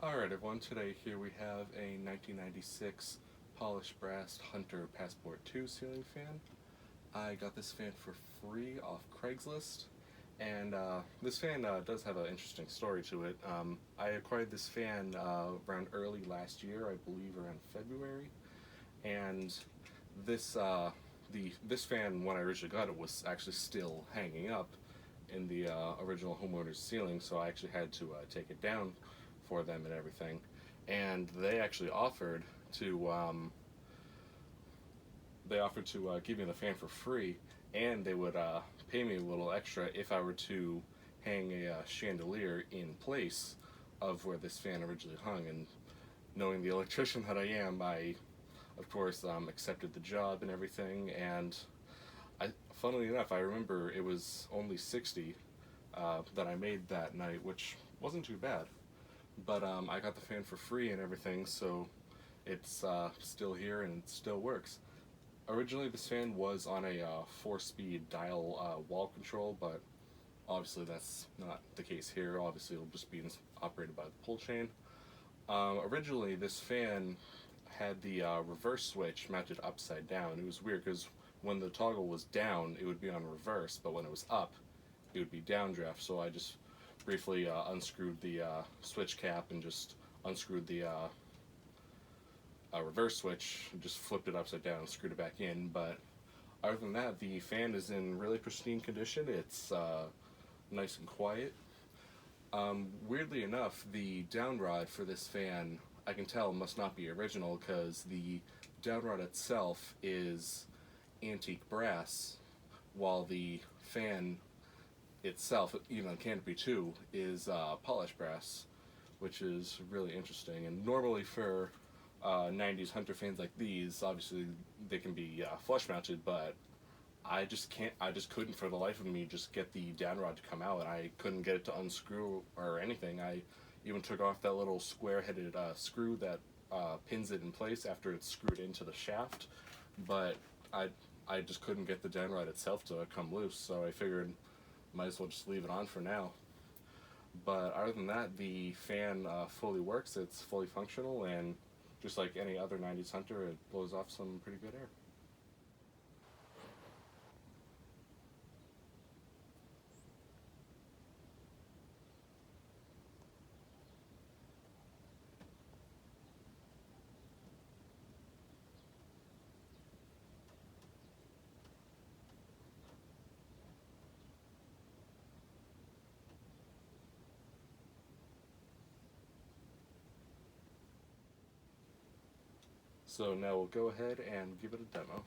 Alright everyone, today here we have a 1996 polished brass Hunter Passport 2 ceiling fan. I got this fan for free off Craigslist, and this fan does have an interesting story to it. I acquired this fan around early last year, I believe around February, and this this fan, when I originally got it, was actually still hanging up in the original homeowner's ceiling, so I actually had to take it down for them and everything. And to they offered to give me the fan for free, and they would pay me a little extra if I were to hang a chandelier in place of where this fan originally hung. And knowing the electrician that I am, I of course accepted the job and everything. And funnily enough, I remember it was only 60 that I made that night, which wasn't too bad. But I got the fan for free and everything, so it's still here and it still works. Originally, this fan was on a 4-speed dial wall control, but obviously that's not the case here. Obviously, it'll just be operated by the pull chain. Originally, this fan had the reverse switch mounted upside down. It was weird because when the toggle was down, it would be on reverse, but when it was up, it would be downdraft. So I just briefly unscrewed the switch cap and just unscrewed the reverse switch, and just flipped it upside down and screwed it back in. But other than that, the fan is in really pristine condition. It's nice and quiet. Weirdly enough, the down rod for this fan, I can tell, must not be original because the down rod itself is antique brass, while the fan itself, even on Canopy 2, is polished brass, which is really interesting. And normally for 90s Hunter fans like these, obviously they can be flush mounted, but I just can't. I just couldn't for the life of me just get the down rod to come out. I couldn't get it to unscrew or anything. I even took off that little square-headed screw that pins it in place after it's screwed into the shaft, but I I just couldn't get the down rod itself to come loose. So I figured might as well just leave it on for now. But other than that, the fan fully works. It's fully functional, and just like any other 90s Hunter, it blows off some pretty good air. So now we'll go ahead and give it a demo.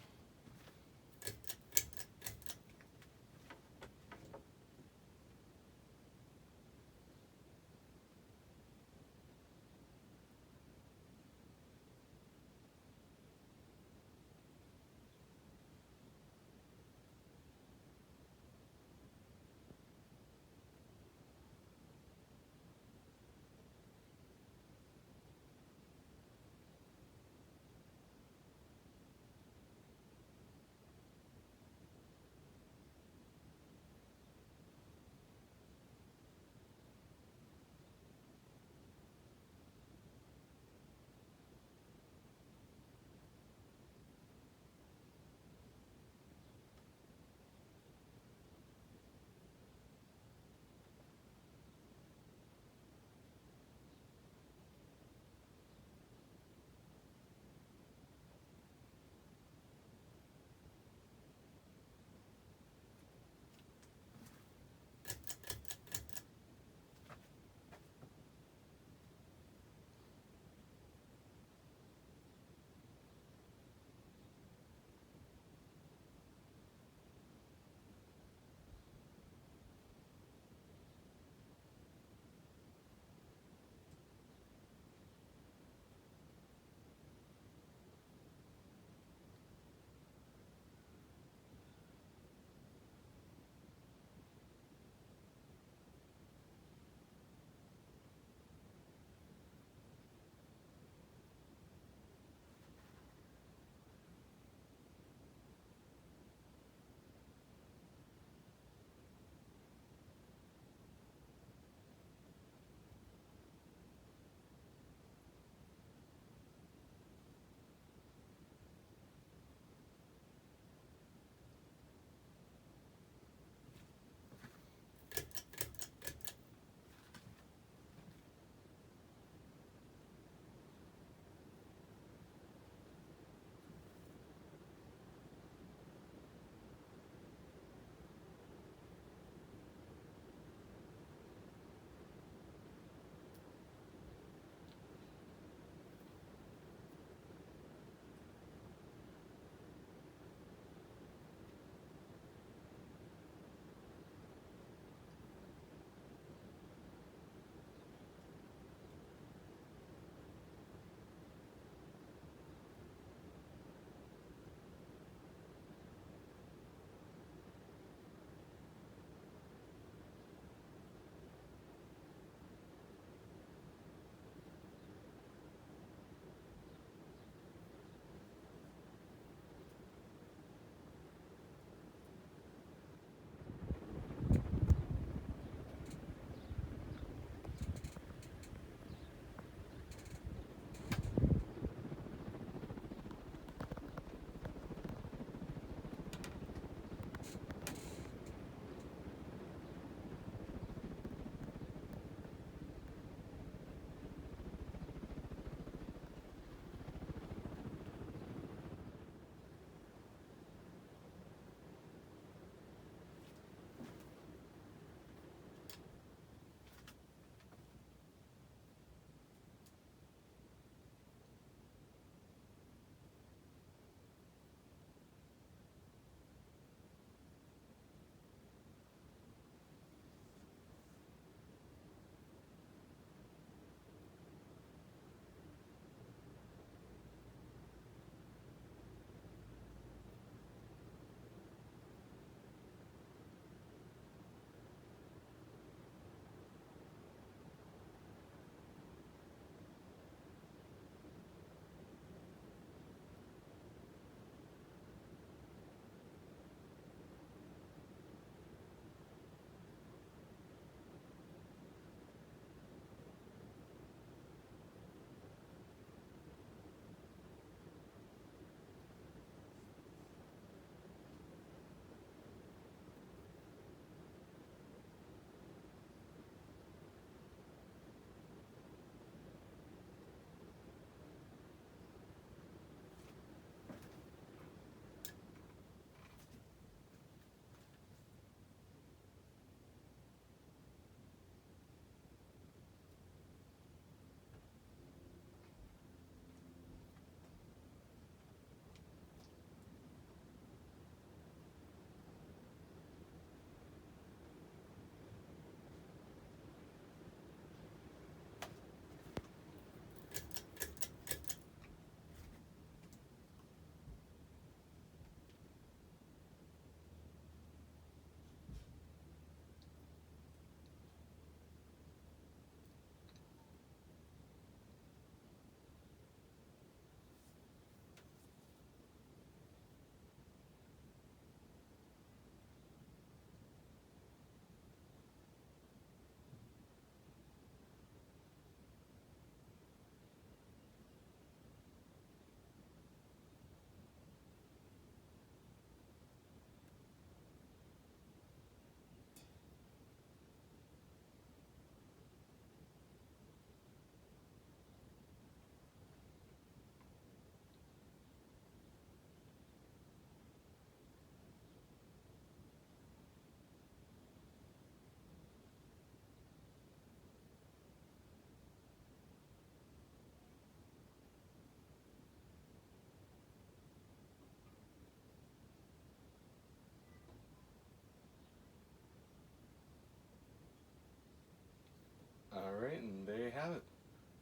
Alright, and there you have it.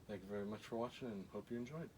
Thank you very much for watching and hope you enjoyed.